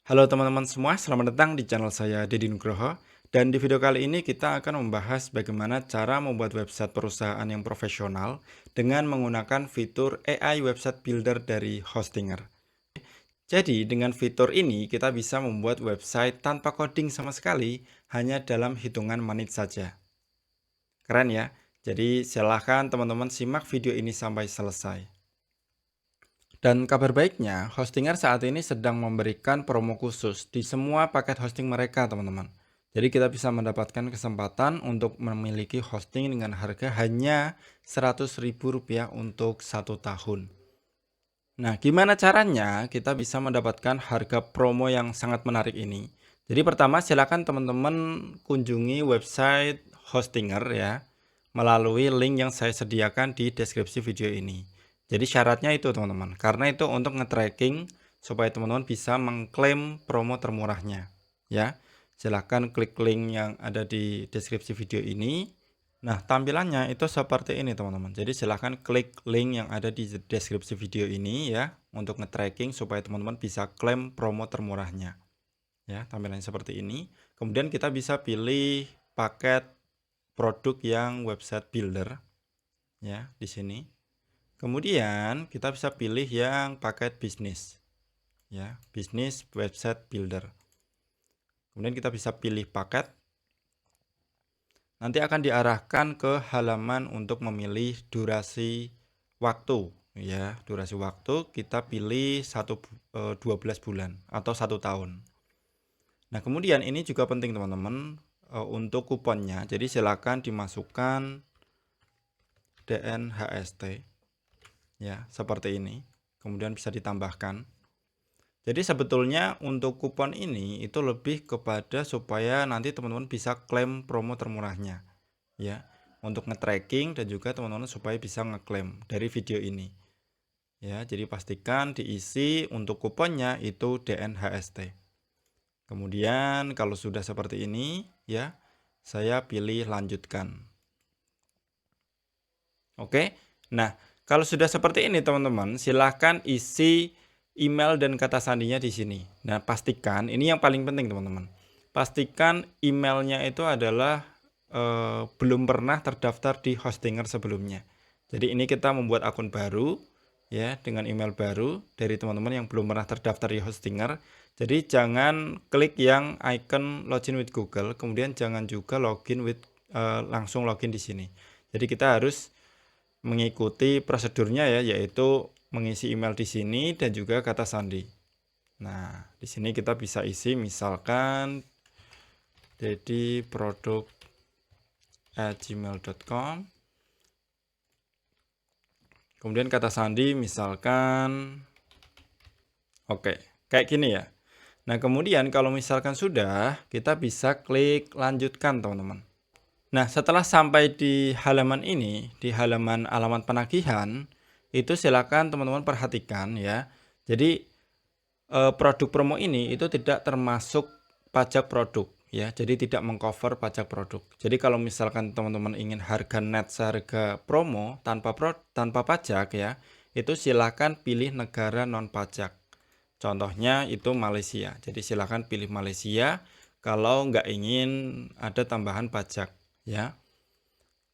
Halo teman-teman semua, selamat datang di channel saya Deddy Nugroho. Dan di video kali ini kita akan membahas bagaimana cara membuat website perusahaan yang profesional dengan menggunakan fitur AI Website Builder dari Hostinger. Jadi dengan fitur ini kita bisa membuat website tanpa coding sama sekali, hanya dalam hitungan menit saja. Keren ya? Jadi silahkan teman-teman simak video ini sampai selesai. Dan kabar baiknya, Hostinger saat ini sedang memberikan promo khusus di semua paket hosting mereka, teman-teman. Jadi kita bisa mendapatkan kesempatan untuk memiliki hosting dengan harga hanya Rp100.000 untuk 1 tahun. Nah, gimana caranya kita bisa mendapatkan harga promo yang sangat menarik ini? Jadi pertama, silakan teman-teman kunjungi website Hostinger ya, melalui link yang saya sediakan di deskripsi video ini. Jadi syaratnya itu teman-teman, karena itu untuk nge-tracking supaya teman-teman bisa mengklaim promo termurahnya. Ya, silahkan klik link yang ada di deskripsi video ini. Nah, tampilannya itu seperti ini teman-teman. Jadi silahkan klik link yang ada di deskripsi video ini ya, untuk nge-tracking supaya teman-teman bisa klaim promo termurahnya. Ya, tampilannya seperti ini. Kemudian kita bisa pilih paket produk yang website builder ya di sini. Kemudian kita bisa pilih yang paket bisnis ya, bisnis website builder. Kemudian kita bisa pilih paket. Nanti akan diarahkan ke halaman untuk memilih durasi waktu ya. Durasi waktu kita pilih 12 bulan atau 1 tahun. Nah, kemudian ini juga penting teman-teman untuk kuponnya. Jadi silakan dimasukkan DNHST ya, seperti ini. Kemudian bisa ditambahkan. Jadi sebetulnya untuk kupon ini itu lebih kepada supaya nanti teman-teman bisa klaim promo termurahnya ya, untuk nge-tracking dan juga teman-teman supaya bisa ngeklaim dari video ini. Ya, jadi pastikan diisi untuk kuponnya itu DNHST. Kemudian kalau sudah seperti ini ya, saya pilih lanjutkan. Oke. Nah, kalau sudah seperti ini teman-teman, silahkan isi email dan kata sandinya di sini. Nah, pastikan ini yang paling penting teman-teman. Pastikan emailnya itu adalah belum pernah terdaftar di Hostinger sebelumnya. Jadi ini kita membuat akun baru ya, dengan email baru dari teman-teman yang belum pernah terdaftar di Hostinger. Jadi jangan klik yang icon login with Google, kemudian jangan juga langsung login di sini. Jadi kita harus mengikuti prosedurnya ya, yaitu mengisi email di sini dan juga kata sandi. Nah, di sini kita bisa isi misalkan dediproduct@gmail.com. Kemudian kata sandi misalkan oke, kayak gini ya. Nah, kemudian kalau misalkan sudah, kita bisa klik lanjutkan, teman-teman. Nah, setelah sampai di halaman ini, di halaman alamat penagihan, itu silakan teman-teman perhatikan ya. Jadi produk promo ini itu tidak termasuk pajak produk ya. Jadi tidak mengcover pajak produk. Jadi kalau misalkan teman-teman ingin harga net seharga promo tanpa pajak ya, itu silakan pilih negara non pajak. Contohnya itu Malaysia. Jadi silakan pilih Malaysia kalau nggak ingin ada tambahan pajak ya.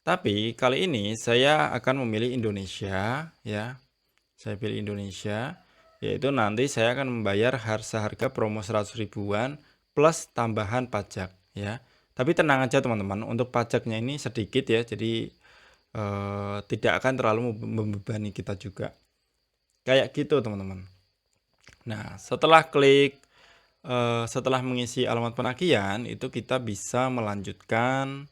Tapi kali ini saya akan memilih Indonesia ya. Saya pilih Indonesia, yaitu nanti saya akan membayar harga promo 100 ribuan plus tambahan pajak ya. Tapi tenang aja teman-teman, untuk pajaknya ini sedikit ya. Jadi tidak akan terlalu membebani kita juga. Kayak gitu teman-teman. Nah, setelah mengisi alamat penagihan itu kita bisa melanjutkan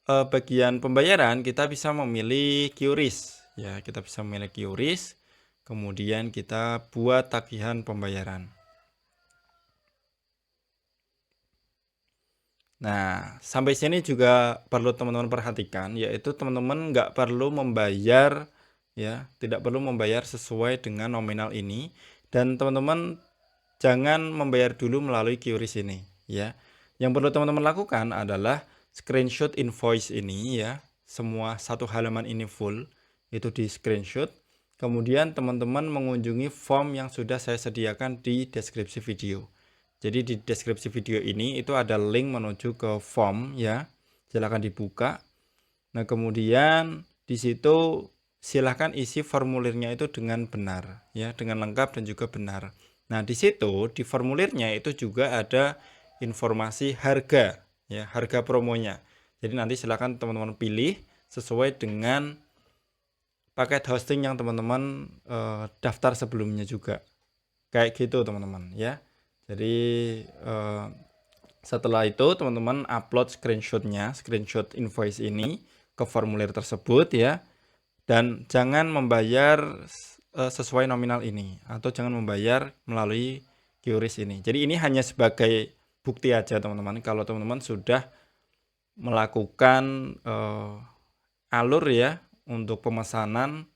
bagian pembayaran. Kita bisa memilih QRIS ya, kita bisa memilih QRIS, kemudian kita buat tagihan pembayaran. Nah, sampai sini juga perlu teman-teman perhatikan, yaitu teman-teman nggak perlu membayar ya, tidak perlu membayar sesuai dengan nominal ini, dan teman-teman jangan membayar dulu melalui QRIS ini ya. Yang perlu teman-teman lakukan adalah screenshot invoice ini ya. Semua satu halaman ini full itu di screenshot. Kemudian teman-teman mengunjungi form yang sudah saya sediakan di deskripsi video. Jadi di deskripsi video ini itu ada link menuju ke form ya. Silahkan dibuka. Nah, kemudian di situ silahkan isi formulirnya itu dengan benar ya, dengan lengkap dan juga benar. Nah, di situ di formulirnya itu juga ada informasi harga ya, harga promonya. Jadi nanti silahkan teman-teman pilih sesuai dengan paket hosting yang teman-teman daftar sebelumnya juga. Kayak gitu teman-teman ya. Jadi setelah itu teman-teman upload screenshotnya, screenshot invoice ini ke formulir tersebut ya. Dan jangan membayar sesuai nominal ini atau jangan membayar melalui QRIS ini. Jadi ini hanya sebagai bukti aja teman-teman kalau teman-teman sudah melakukan alur ya untuk pemesanan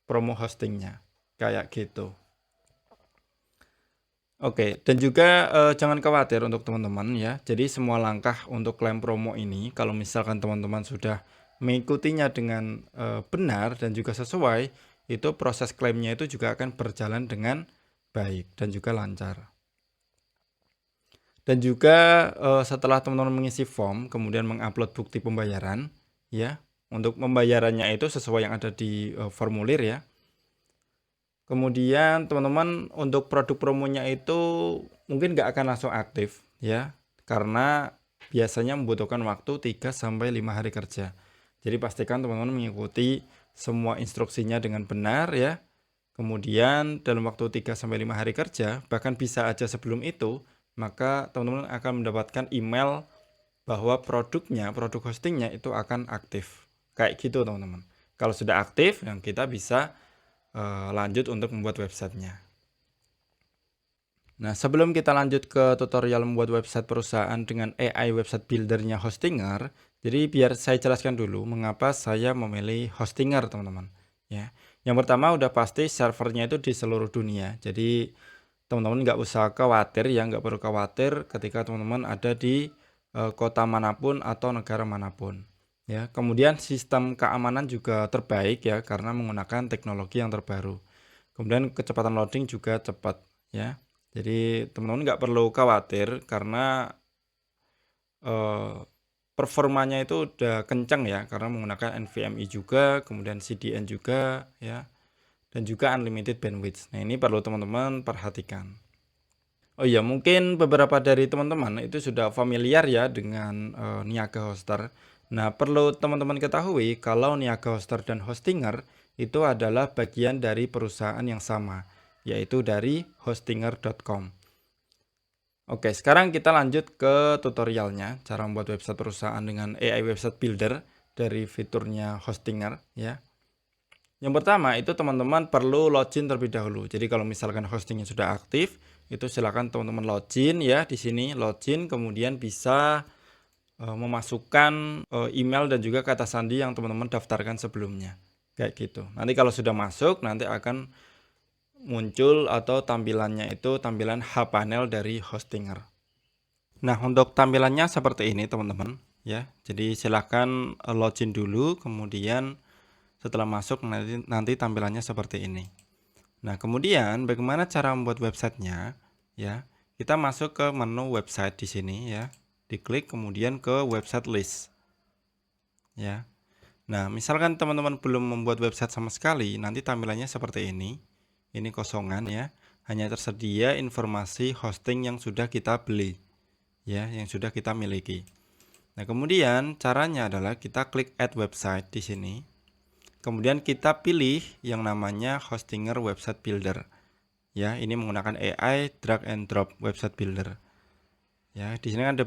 promo hostingnya kayak gitu. Oke, dan juga jangan khawatir untuk teman-teman ya. Jadi semua langkah untuk klaim promo ini kalau misalkan teman-teman sudah mengikutinya dengan benar dan juga sesuai, itu proses klaimnya itu juga akan berjalan dengan baik dan juga lancar. Dan juga setelah teman-teman mengisi form, kemudian mengupload bukti pembayaran, ya, untuk pembayarannya itu sesuai yang ada di formulir ya. Kemudian teman-teman untuk produk promonya itu mungkin nggak akan langsung aktif, ya, karena biasanya membutuhkan waktu 3-5 hari kerja. Jadi pastikan teman-teman mengikuti semua instruksinya dengan benar ya. Kemudian dalam waktu 3-5 hari kerja, bahkan bisa aja sebelum itu, maka teman-teman akan mendapatkan email bahwa produknya, produk hostingnya itu akan aktif. Kayak gitu teman-teman. Kalau sudah aktif, yang kita bisa lanjut untuk membuat websitenya. Nah, sebelum kita lanjut ke tutorial membuat website perusahaan dengan AI website buildernya Hostinger, jadi biar saya jelaskan dulu mengapa saya memilih Hostinger teman-teman. Ya, yang pertama udah pasti servernya itu di seluruh dunia. Jadi teman-teman nggak usah khawatir ya, nggak perlu khawatir ketika teman-teman ada di kota manapun atau negara manapun. Ya, kemudian sistem keamanan juga terbaik ya karena menggunakan teknologi yang terbaru. Kemudian kecepatan loading juga cepat ya. Jadi teman-teman nggak perlu khawatir karena performanya itu udah kencang ya karena menggunakan NVMe juga, kemudian CDN juga ya, dan juga unlimited bandwidth. Nah, ini perlu teman-teman perhatikan. Oh iya, mungkin beberapa dari teman-teman itu sudah familiar ya dengan Niaga Hoster. Nah, perlu teman-teman ketahui kalau Niaga Hoster dan Hostinger itu adalah bagian dari perusahaan yang sama, yaitu dari hostinger.com. Oke, sekarang kita lanjut ke tutorialnya, cara membuat website perusahaan dengan AI Website Builder dari fiturnya Hostinger ya. Yang pertama itu teman-teman perlu login terlebih dahulu. Jadi kalau misalkan hostingnya sudah aktif, itu silakan teman-teman login ya di sini, login kemudian bisa memasukkan email dan juga kata sandi yang teman-teman daftarkan sebelumnya. Kayak gitu. Nanti kalau sudah masuk nanti akan muncul atau tampilannya itu tampilan hPanel dari Hostinger. Nah, untuk tampilannya seperti ini teman-teman ya. Jadi silakan login dulu kemudian setelah masuk nanti tampilannya seperti ini. Nah, kemudian bagaimana cara membuat websitenya? Ya, kita masuk ke menu website di sini ya. Diklik kemudian ke website list. Ya. Nah, misalkan teman-teman belum membuat website sama sekali, nanti tampilannya seperti ini. Ini kosongan ya. Hanya tersedia informasi hosting yang sudah kita beli. Ya, yang sudah kita miliki. Nah, kemudian caranya adalah kita klik add website di sini. Kemudian kita pilih yang namanya Hostinger Website Builder. Ya, ini menggunakan AI drag and drop website builder. Ya, di sini ada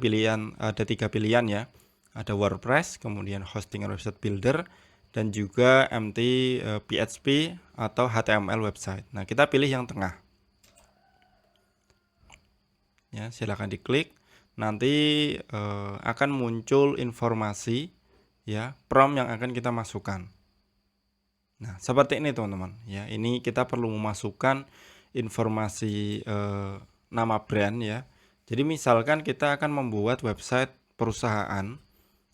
tiga pilihan ya. Ada WordPress, kemudian Hostinger Website Builder, dan juga MT PHP atau HTML website. Nah, kita pilih yang tengah. Ya, silakan diklik. Nanti akan muncul informasi ya, prompt yang akan kita masukkan. Nah, seperti ini teman-teman ya. Ini kita perlu memasukkan informasi nama brand ya. Jadi misalkan kita akan membuat website perusahaan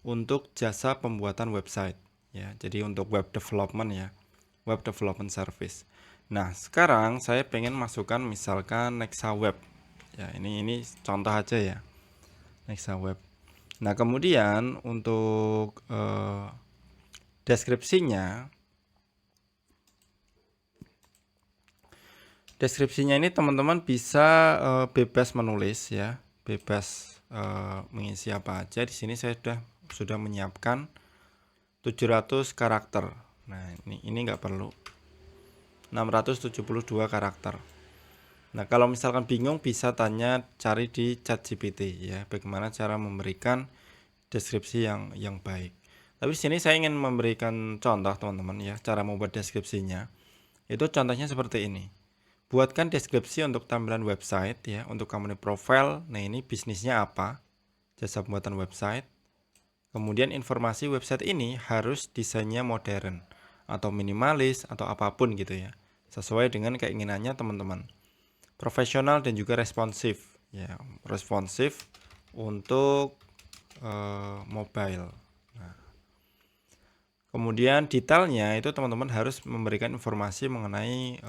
untuk jasa pembuatan website ya. Jadi untuk web development ya. Web development service. Nah, sekarang saya pengen masukkan misalkan Nexa Web. Ya, ini contoh aja ya. Nexa Web. Nah, kemudian untuk deskripsinya ini teman-teman bisa bebas menulis ya, bebas mengisi apa aja. Di sini saya sudah menyiapkan 700 karakter. Nah, ini nggak perlu. 672 karakter. Nah, kalau misalkan bingung bisa cari di ChatGPT ya, bagaimana cara memberikan deskripsi yang baik. Tapi di sini saya ingin memberikan contoh teman-teman ya, cara membuat deskripsinya. Itu contohnya seperti ini. Buatkan deskripsi untuk tampilan website ya, untuk company profile. Nah, ini bisnisnya apa? Jasa pembuatan website. Kemudian informasi website ini harus desainnya modern atau minimalis atau apapun gitu ya, sesuai dengan keinginannya teman-teman. Profesional dan juga responsif ya, responsif untuk mobile. Nah, kemudian detailnya itu teman-teman harus memberikan informasi mengenai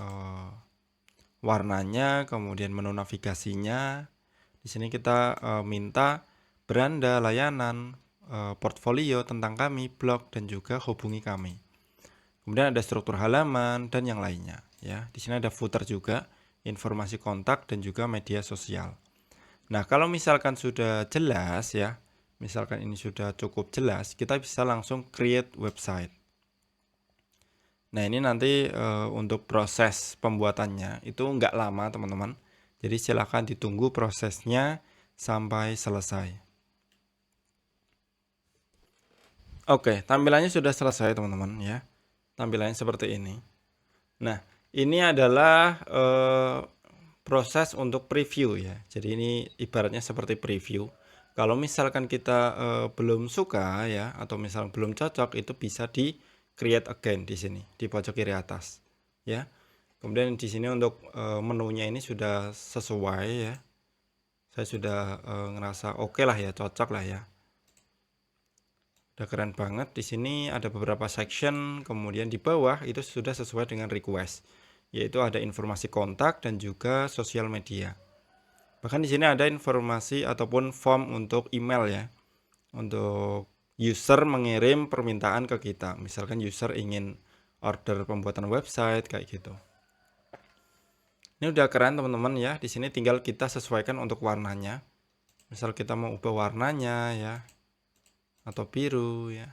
warnanya, kemudian menu navigasinya. Di sini kita minta beranda, layanan, portfolio tentang kami, blog, dan juga hubungi kami. Kemudian ada struktur halaman dan yang lainnya. Ya, di sini ada footer juga, informasi kontak dan juga media sosial. Nah, kalau misalkan sudah jelas ya, misalkan ini sudah cukup jelas, kita bisa langsung create website. Nah, ini nanti untuk proses pembuatannya itu nggak lama teman-teman. Jadi silahkan ditunggu prosesnya sampai selesai. Oke, tampilannya sudah selesai teman-teman ya. Tampilannya seperti ini. Nah, ini adalah proses untuk preview ya. Jadi ini ibaratnya seperti preview. Kalau misalkan kita belum suka ya, atau misalkan belum cocok, itu bisa di create again di sini di pojok kiri atas ya. Kemudian di sini untuk menunya ini sudah sesuai ya. Saya sudah ngerasa oke lah ya, cocok lah ya. Udah keren banget. Di sini ada beberapa section, kemudian di bawah itu sudah sesuai dengan request, yaitu ada informasi kontak dan juga sosial media. Bahkan di sini ada informasi ataupun form untuk email ya, untuk user mengirim permintaan ke kita. Misalkan user ingin order pembuatan website kayak gitu. Ini udah keren teman-teman ya. Di sini tinggal kita sesuaikan untuk warnanya. Misal kita mau ubah warnanya ya, atau biru ya.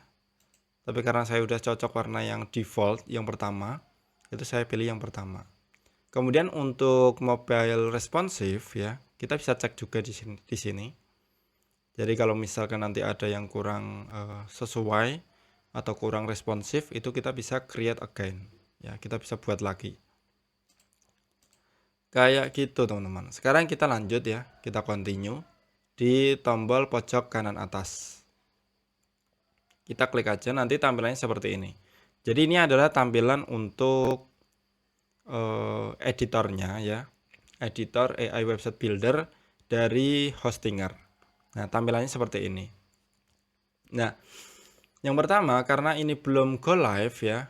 Tapi karena saya udah cocok warna yang default yang pertama, itu saya pilih yang pertama. Kemudian untuk mobile responsive ya, kita bisa cek juga di sini. Jadi kalau misalkan nanti ada yang kurang sesuai atau kurang responsif, itu kita bisa create again. Ya, kita bisa buat lagi. Kayak gitu teman-teman. Sekarang kita lanjut ya, kita continue di tombol pojok kanan atas. Kita klik aja, nanti tampilannya seperti ini. Jadi ini adalah tampilan untuk editornya ya, editor AI Website Builder dari Hostinger. Nah, tampilannya seperti ini. Nah, yang pertama karena ini belum go live ya,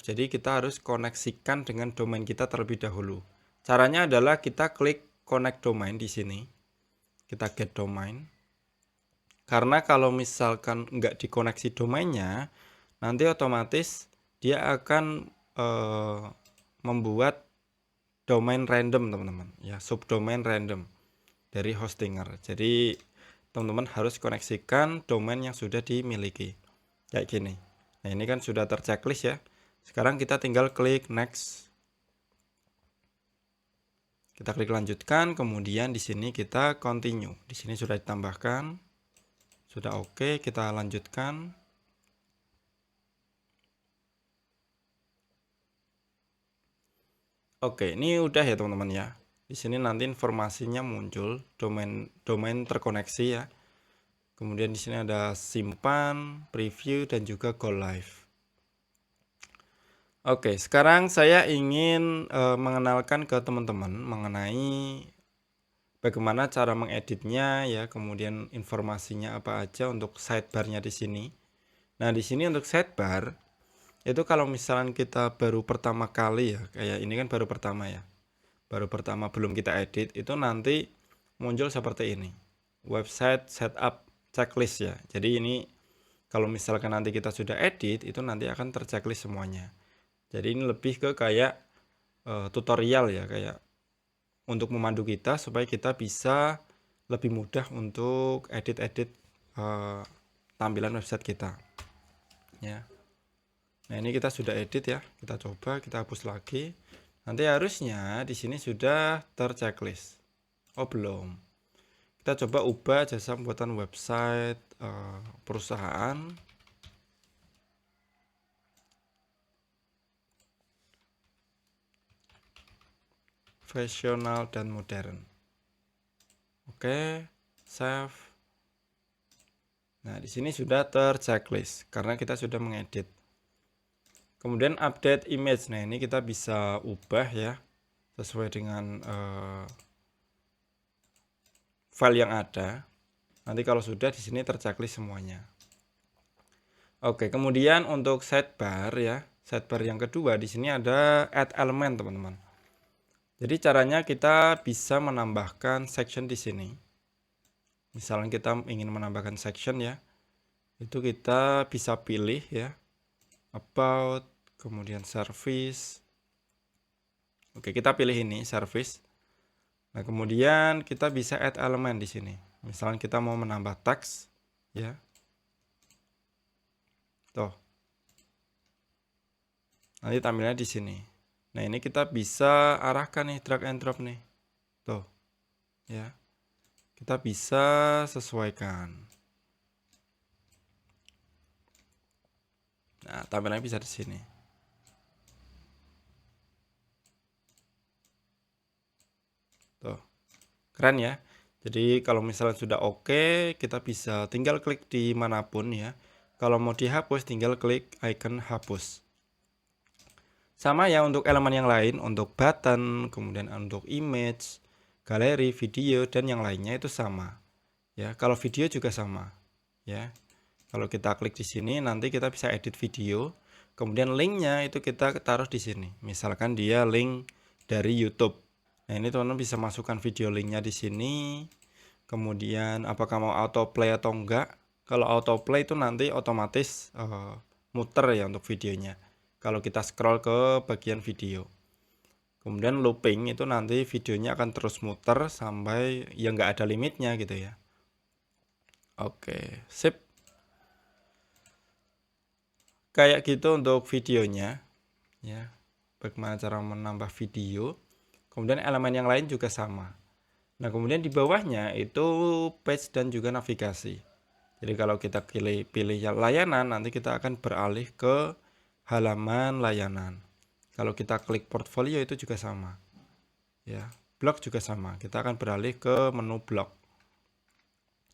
jadi kita harus koneksikan dengan domain kita terlebih dahulu. Caranya adalah kita klik connect domain di sini. Kita get domain. Karena kalau misalkan nggak dikoneksi domainnya, nanti otomatis dia akan membuat domain random teman-teman ya, subdomain random dari Hostinger. Jadi teman-teman harus koneksikan domain yang sudah dimiliki kayak gini. Nah, ini kan sudah terchecklist ya. Sekarang kita tinggal klik next. Kita klik lanjutkan, kemudian di sini kita continue. Di sini sudah ditambahkan. Sudah oke, kita lanjutkan. Oke, ini udah ya teman-teman ya. Di sini nanti informasinya muncul, domain terkoneksi ya. Kemudian di sini ada simpan, preview dan juga go live. Oke, sekarang saya ingin mengenalkan ke teman-teman mengenai bagaimana cara mengeditnya ya, kemudian informasinya apa aja untuk sidebarnya di sini. Nah, di sini untuk sidebar Itu kalau misalnya kita baru pertama kali ya, kayak ini kan baru pertama ya. Baru pertama belum kita edit, itu nanti muncul seperti ini. Website setup checklist ya. Jadi ini kalau misalkan nanti kita sudah edit, itu nanti akan terchecklist semuanya. Jadi ini lebih ke kayak tutorial ya, kayak untuk memandu kita supaya kita bisa lebih mudah untuk edit-edit tampilan website kita. Ya. Nah, ini kita sudah edit ya. Kita coba, kita hapus lagi. Nanti harusnya di sini sudah terchecklist. Oh, belum. Kita coba ubah jasa pembuatan website perusahaan. Profesional dan modern. Oke, save. Nah, di sini sudah terchecklist karena kita sudah mengedit. Kemudian update image. Nah, ini kita bisa ubah ya sesuai dengan file yang ada. Nanti kalau sudah di sini terchecklist semuanya. Oke, kemudian untuk sidebar ya. Sidebar yang kedua di sini ada add element, teman-teman. Jadi caranya kita bisa menambahkan section di sini. Misalnya kita ingin menambahkan section ya. Itu kita bisa pilih ya. About, kemudian service. Oke, kita pilih ini service. Nah, kemudian kita bisa add element di sini. Misalnya kita mau menambah teks ya. Tuh. Nanti tampilannya di sini. Nah, ini kita bisa arahkan nih, drag and drop nih. Tuh. Ya. Kita bisa sesuaikan. Nah, tampilannya bisa di sini. Tuh. Keren ya. Jadi kalau misalnya sudah oke, kita bisa tinggal klik di manapun ya. Kalau mau dihapus, tinggal klik icon hapus. Sama ya untuk elemen yang lain, untuk button, kemudian untuk image, galeri, video, dan yang lainnya itu sama. Ya, kalau video juga sama. Ya, kalau kita klik di sini, nanti kita bisa edit video. Kemudian linknya itu kita taruh di sini. Misalkan dia link dari YouTube. Nah, ini teman-teman bisa masukkan video linknya di sini. Kemudian apakah mau autoplay atau enggak? Kalau autoplay itu nanti otomatis muter ya untuk videonya. Kalau kita scroll ke bagian video. Kemudian looping itu nanti videonya akan terus muter sampai ya nggak ada limitnya gitu ya. Oke, sip. Kayak gitu untuk videonya ya. Bagaimana cara menambah video. Kemudian elemen yang lain juga sama. Nah, kemudian di bawahnya itu page dan juga navigasi. Jadi kalau kita pilih layanan, nanti kita akan beralih ke halaman layanan. Kalau kita klik portfolio itu juga sama. Ya, blog juga sama. Kita akan beralih ke menu blog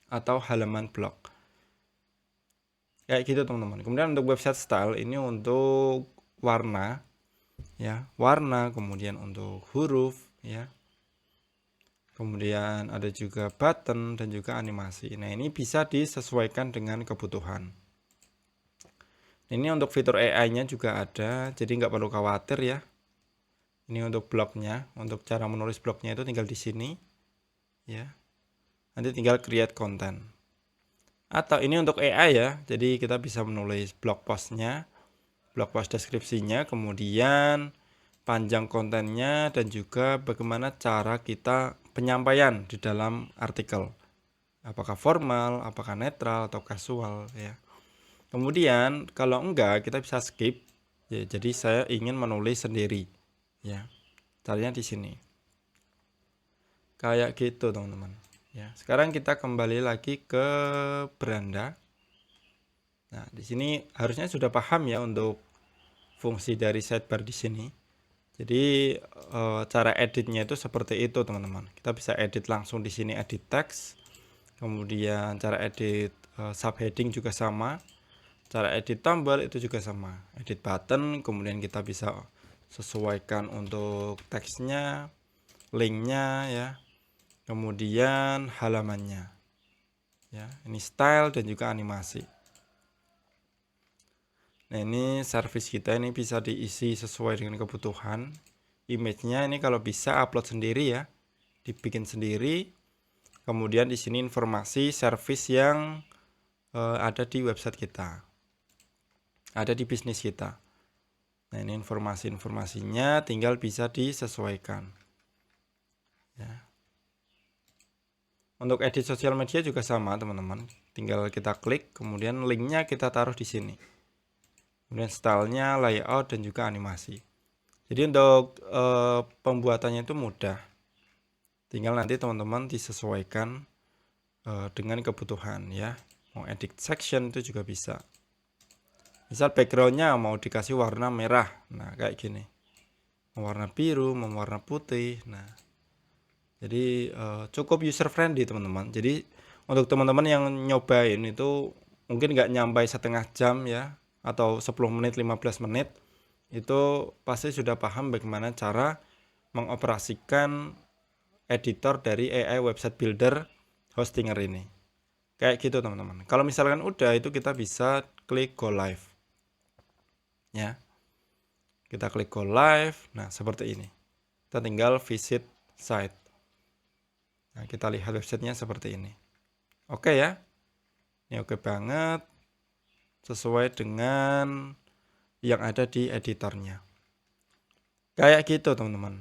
atau halaman blog. Kayak gitu, teman-teman. Kemudian untuk website style ini untuk warna ya, warna, kemudian untuk huruf ya. Kemudian ada juga button dan juga animasi. Nah, ini bisa disesuaikan dengan kebutuhan. Ini untuk fitur AI-nya juga ada, jadi nggak perlu khawatir ya. Ini untuk blognya, untuk cara menulis blognya itu tinggal di sini, ya. Nanti tinggal create content. Atau ini untuk AI ya, jadi kita bisa menulis blog postnya, blog post deskripsinya, kemudian panjang kontennya dan juga bagaimana cara kita penyampaian di dalam artikel. Apakah formal, apakah netral atau casual ya. Kemudian kalau enggak kita bisa skip. Ya, jadi saya ingin menulis sendiri ya. Caranya di sini. Kayak gitu, teman-teman. Ya, sekarang kita kembali lagi ke beranda. Nah, di sini harusnya sudah paham ya untuk fungsi dari sidebar di sini. Jadi cara editnya itu seperti itu, teman-teman. Kita bisa edit langsung di sini, edit teks. Kemudian cara edit subheading juga sama. Cara edit tombol itu juga sama. Edit button, kemudian kita bisa sesuaikan untuk teksnya, linknya ya. Kemudian halamannya. Ya, ini style dan juga animasi. Nah, ini service kita ini bisa diisi sesuai dengan kebutuhan. Image-nya ini kalau bisa upload sendiri ya, dibikin sendiri. Kemudian di sini informasi service yang ada di website kita, ada di bisnis kita. Nah, ini informasi-informasinya tinggal bisa disesuaikan. Ya. Untuk edit sosial media juga sama, teman-teman. Tinggal kita klik, kemudian linknya kita taruh di sini. Kemudian stylenya, layout, dan juga animasi. Jadi untuk pembuatannya itu mudah. Tinggal nanti teman-teman disesuaikan dengan kebutuhan ya. Mau edit section itu juga bisa. Misal backgroundnya mau dikasih warna merah, nah kayak gini. Mau warna biru, mau warna putih. Nah, jadi cukup user friendly teman-teman. Jadi untuk teman-teman yang nyobain itu mungkin nggak nyampe setengah jam ya, atau 10 menit, 15 menit, itu pasti sudah paham bagaimana cara mengoperasikan editor dari AI Website Builder Hostinger ini. Kayak gitu teman-teman. Kalau misalkan udah, itu kita bisa klik go live. Ya. Kita klik go live. Nah, seperti ini. Kita tinggal visit site. Nah, kita lihat websitenya seperti ini. Oke ya. Ini oke banget. Sesuai dengan yang ada di editornya. Kayak gitu teman-teman.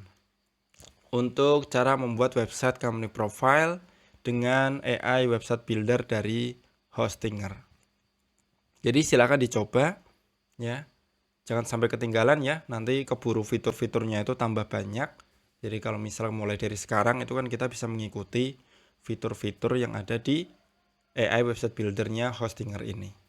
Untuk cara membuat website company profile dengan AI Website Builder dari Hostinger. Jadi silakan dicoba ya. Jangan sampai ketinggalan ya. Nanti keburu fitur-fiturnya itu tambah banyak. Jadi kalau misalnya mulai dari sekarang itu kan kita bisa mengikuti fitur-fitur yang ada di AI Website Buildernya Hostinger ini.